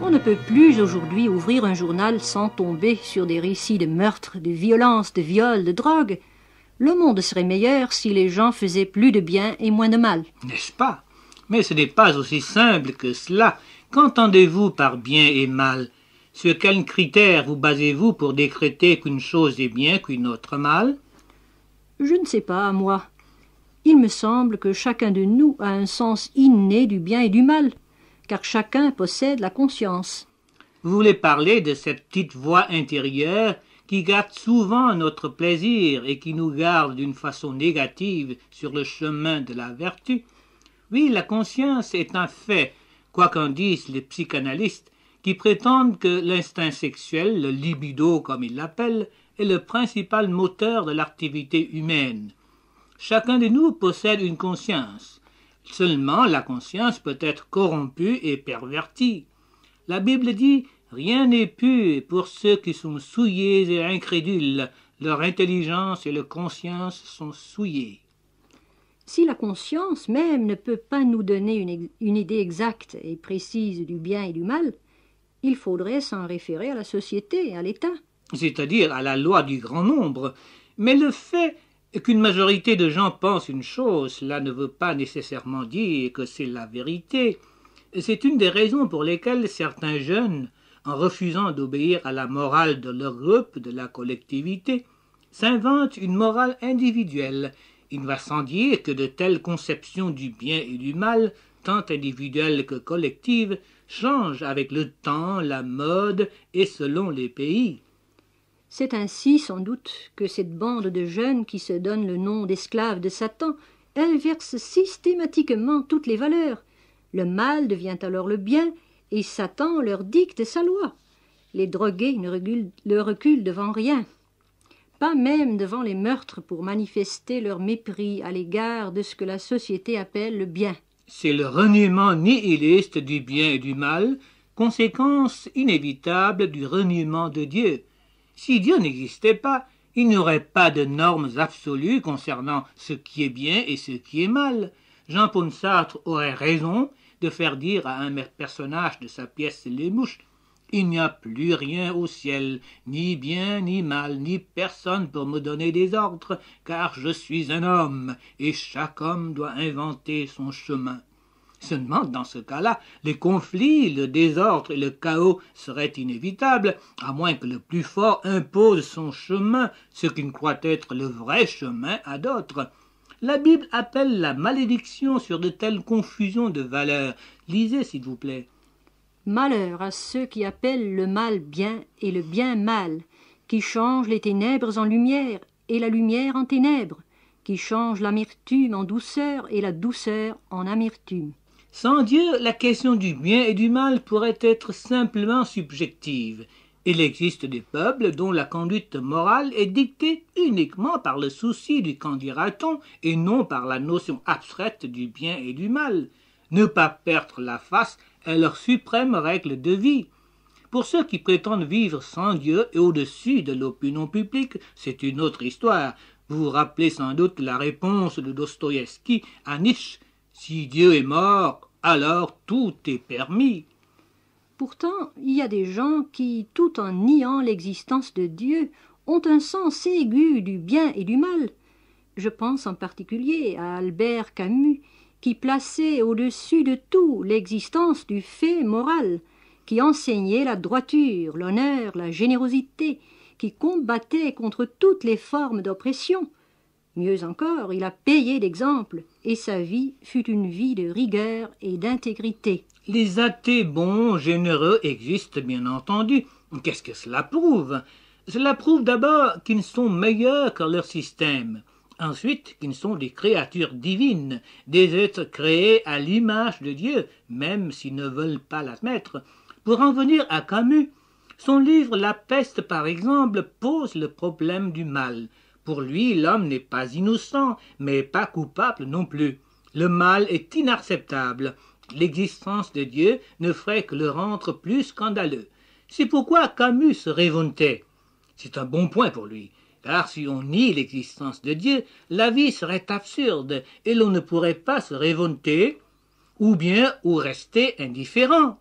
On ne peut plus aujourd'hui ouvrir un journal sans tomber sur des récits de meurtres, de violences, de viols, de drogue. Le monde serait meilleur si les gens faisaient plus de bien et moins de mal. N'est-ce pas? Mais ce n'est pas aussi simple que cela. Qu'entendez-vous par bien et mal? Sur quels critères vous basez-vous pour décréter qu'une chose est bien, qu'une autre mal? Je ne sais pas, moi. Il me semble que chacun de nous a un sens inné du bien et du mal, car chacun possède la conscience. Vous voulez parler de cette petite voix intérieure qui gâte souvent notre plaisir et qui nous garde d'une façon négative sur le chemin de la vertu? Oui, la conscience est un fait, quoi qu'en disent les psychanalystes, qui prétendent que l'instinct sexuel, le libido comme ils l'appellent, est le principal moteur de l'activité humaine. Chacun de nous possède une conscience. Seulement, la conscience peut être corrompue et pervertie. La Bible dit « Rien n'est pur pour ceux qui sont souillés et incrédules. Leur intelligence et leur conscience sont souillées. » Si la conscience même ne peut pas nous donner une idée exacte et précise du bien et du mal, il faudrait s'en référer à la société, à l'État. C'est-à-dire à la loi du grand nombre. Mais le fait qu'une majorité de gens pensent une chose, cela ne veut pas nécessairement dire que c'est la vérité. C'est une des raisons pour lesquelles certains jeunes, en refusant d'obéir à la morale de leur groupe, de la collectivité, s'inventent une morale individuelle. Il va sans dire que de telles conceptions du bien et du mal, tant individuelles que collectives, changent avec le temps, la mode et selon les pays. C'est ainsi, sans doute, que cette bande de jeunes qui se donnent le nom d'esclaves de Satan inverse systématiquement toutes les valeurs. Le mal devient alors le bien, et Satan leur dicte sa loi. Les drogués ne reculent devant rien, pas même devant les meurtres pour manifester leur mépris à l'égard de ce que la société appelle le bien. C'est le reniement nihiliste du bien et du mal, conséquence inévitable du reniement de Dieu. Si Dieu n'existait pas, il n'y aurait pas de normes absolues concernant ce qui est bien et ce qui est mal. Jean-Paul Sartre aurait raison de faire dire à un personnage de sa pièce Les Mouches « Il n'y a plus rien au ciel, ni bien ni mal, ni personne pour me donner des ordres, car je suis un homme, et chaque homme doit inventer son chemin. » Seulement, dans ce cas-là, les conflits, le désordre et le chaos seraient inévitables, à moins que le plus fort impose son chemin, ce qui ne croit être le vrai chemin à d'autres. La Bible appelle la malédiction sur de telles confusions de valeurs. Lisez, s'il vous plaît. Malheur à ceux qui appellent le mal bien et le bien mal, qui changent les ténèbres en lumière et la lumière en ténèbres, qui changent l'amertume en douceur et la douceur en amertume. Sans Dieu, la question du bien et du mal pourrait être simplement subjective. Il existe des peuples dont la conduite morale est dictée uniquement par le souci du qu'en dira-t-on et non par la notion abstraite du bien et du mal. Ne pas perdre la face est leur suprême règle de vie. Pour ceux qui prétendent vivre sans Dieu et au-dessus de l'opinion publique, c'est une autre histoire. Vous vous rappelez sans doute la réponse de Dostoïevski à Nietzsche. Si Dieu est mort, alors tout est permis. Pourtant, il y a des gens qui, tout en niant l'existence de Dieu, ont un sens aigu du bien et du mal. Je pense en particulier à Albert Camus, qui plaçait au-dessus de tout l'existence du fait moral, qui enseignait la droiture, l'honneur, la générosité, qui combattait contre toutes les formes d'oppression. Mieux encore, il a payé d'exemple, et sa vie fut une vie de rigueur et d'intégrité. Les athées bons, généreux existent bien entendu. Qu'est-ce que cela prouve? Cela prouve d'abord qu'ils sont meilleurs que leur système. Ensuite, qu'ils sont des créatures divines, des êtres créés à l'image de Dieu, même s'ils ne veulent pas l'admettre. Pour en venir à Camus, son livre La peste, par exemple, pose le problème du mal. Pour lui, l'homme n'est pas innocent, mais pas coupable non plus. Le mal est inacceptable. L'existence de Dieu ne ferait que le rendre plus scandaleux. C'est pourquoi Camus se révoltait. C'est un bon point pour lui, car si on nie l'existence de Dieu, la vie serait absurde et l'on ne pourrait pas se révolter ou rester indifférent.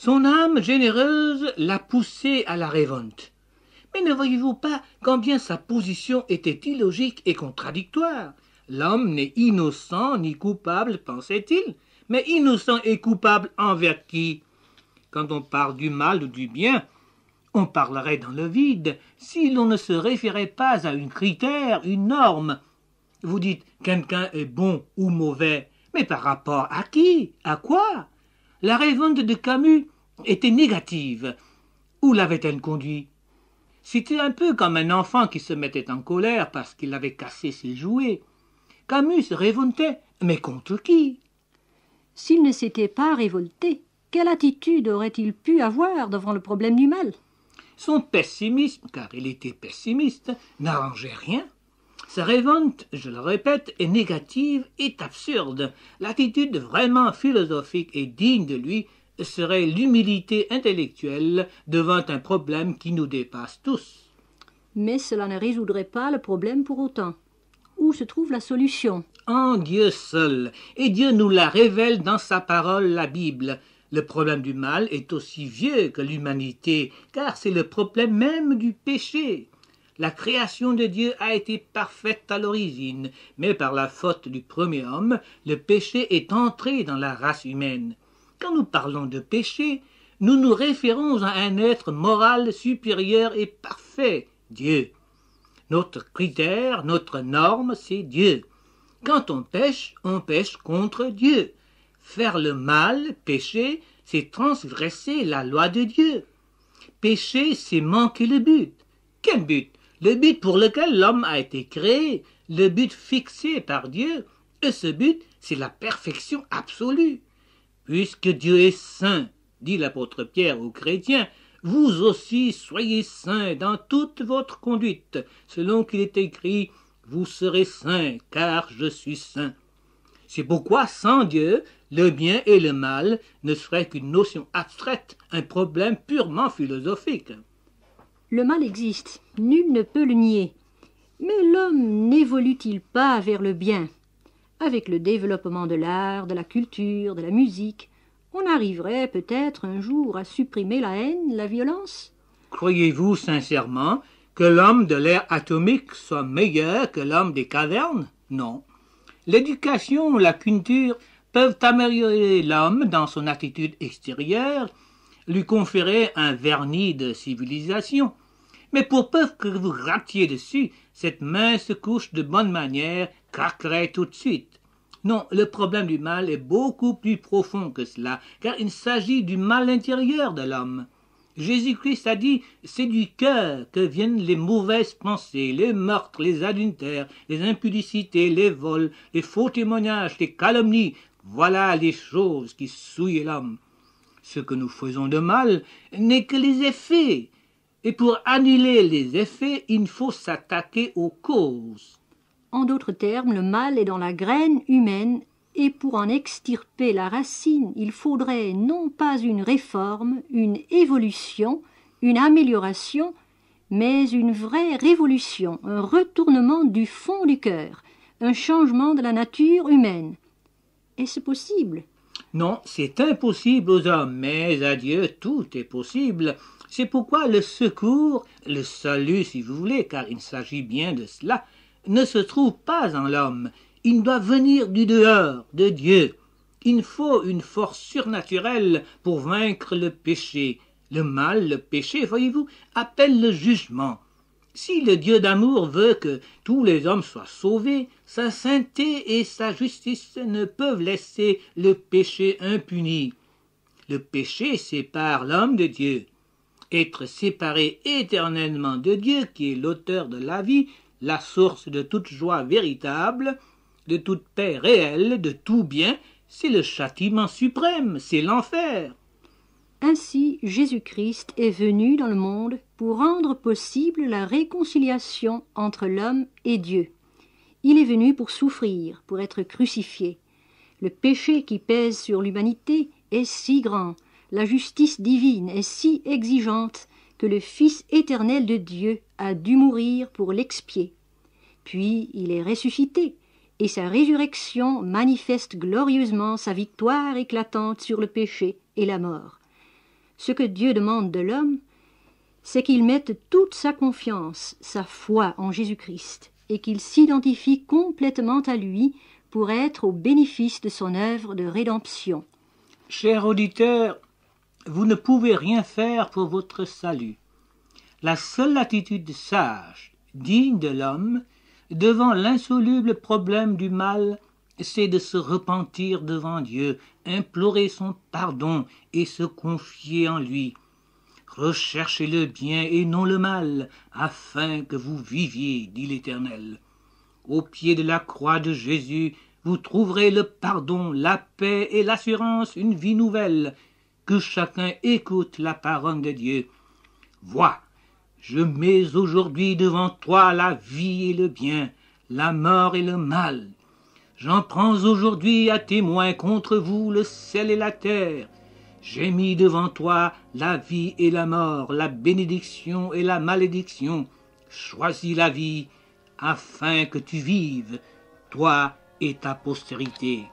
Son âme généreuse l'a poussé à la révolte. Mais ne voyez-vous pas combien sa position était illogique et contradictoire? L'homme n'est innocent ni coupable, pensait-il, mais innocent et coupable envers qui? Quand on parle du mal ou du bien, on parlerait dans le vide si l'on ne se référait pas à un critère, une norme. Vous dites quelqu'un est bon ou mauvais, mais par rapport à qui? À quoi? La révolte de Camus était négative. Où l'avait-elle conduit? C'était un peu comme un enfant qui se mettait en colère parce qu'il avait cassé ses jouets. Camus se révoltait, mais contre qui? S'il ne s'était pas révolté, quelle attitude aurait-il pu avoir devant le problème du mal? Son pessimisme, car il était pessimiste, n'arrangeait rien. Sa révolte, je le répète, est négative et absurde. L'attitude vraiment philosophique et digne de lui serait l'humilité intellectuelle devant un problème qui nous dépasse tous. Mais cela ne résoudrait pas le problème pour autant. Où se trouve la solution? En Dieu seul, et Dieu nous la révèle dans sa parole, la Bible. Le problème du mal est aussi vieux que l'humanité, car c'est le problème même du péché. La création de Dieu a été parfaite à l'origine, mais par la faute du premier homme, le péché est entré dans la race humaine. Quand nous parlons de péché, nous nous référons à un être moral supérieur et parfait, Dieu. Notre critère, notre norme, c'est Dieu. Quand on pêche contre Dieu. Faire le mal, pécher, c'est transgresser la loi de Dieu. Pécher, c'est manquer le but. Quel but? Le but pour lequel l'homme a été créé, le but fixé par Dieu, et ce but, c'est la perfection absolue. Puisque Dieu est saint, dit l'apôtre Pierre aux chrétiens, vous aussi soyez saints dans toute votre conduite, selon qu'il est écrit, vous serez saints, car je suis saint. C'est pourquoi, sans Dieu, le bien et le mal ne seraient qu'une notion abstraite, un problème purement philosophique. Le mal existe, nul ne peut le nier. Mais l'homme n'évolue-t-il pas vers le bien? Avec le développement de l'art, de la culture, de la musique, on arriverait peut-être un jour à supprimer la haine, la violence? Croyez-vous sincèrement que l'homme de l'ère atomique soit meilleur que l'homme des cavernes? Non. L'éducation, la culture peuvent améliorer l'homme dans son attitude extérieure, lui conférer un vernis de civilisation. Mais pour peu que vous ratiez dessus, cette mince couche de bonne manière craquerait tout de suite. Non, le problème du mal est beaucoup plus profond que cela, car il s'agit du mal intérieur de l'homme. Jésus-Christ a dit, c'est du cœur que viennent les mauvaises pensées, les meurtres, les adultères, les impudicités, les vols, les faux témoignages, les calomnies. Voilà les choses qui souillent l'homme. Ce que nous faisons de mal n'est que les effets. Et pour annuler les effets, il faut s'attaquer aux causes. En d'autres termes, le mal est dans la graine humaine, et pour en extirper la racine, il faudrait non pas une réforme, une évolution, une amélioration, mais une vraie révolution, un retournement du fond du cœur, un changement de la nature humaine. Est-ce possible? Non, c'est impossible aux hommes, mais à Dieu tout est possible. C'est pourquoi le secours, le salut si vous voulez, car il s'agit bien de cela, ne se trouve pas en l'homme. Il doit venir du dehors, de Dieu. Il faut une force surnaturelle pour vaincre le péché. Le mal, le péché, voyez-vous, appelle le jugement. Si le Dieu d'amour veut que tous les hommes soient sauvés, sa sainteté et sa justice ne peuvent laisser le péché impuni. Le péché sépare l'homme de Dieu. Être séparé éternellement de Dieu, qui est l'auteur de la vie, la source de toute joie véritable, de toute paix réelle, de tout bien, c'est le châtiment suprême, c'est l'enfer. Ainsi, Jésus-Christ est venu dans le monde pour rendre possible la réconciliation entre l'homme et Dieu. Il est venu pour souffrir, pour être crucifié. Le péché qui pèse sur l'humanité est si grand, la justice divine est si exigeante que le Fils éternel de Dieu a dû mourir pour l'expier. Puis il est ressuscité, et sa résurrection manifeste glorieusement sa victoire éclatante sur le péché et la mort. Ce que Dieu demande de l'homme, c'est qu'il mette toute sa confiance, sa foi en Jésus-Christ, et qu'il s'identifie complètement à lui pour être au bénéfice de son œuvre de rédemption. Chers auditeurs, vous ne pouvez rien faire pour votre salut. La seule attitude sage, digne de l'homme, devant l'insoluble problème du mal, c'est de se repentir devant Dieu, implorer son pardon et se confier en lui. Recherchez le bien et non le mal, afin que vous viviez, dit l'Éternel. Au pied de la croix de Jésus, vous trouverez le pardon, la paix et l'assurance, une vie nouvelle. Que chacun écoute la parole de Dieu. Vois, je mets aujourd'hui devant toi la vie et le bien, la mort et le mal. J'en prends aujourd'hui à témoin contre vous le ciel et la terre. J'ai mis devant toi la vie et la mort, la bénédiction et la malédiction. Choisis la vie, afin que tu vives, toi et ta postérité.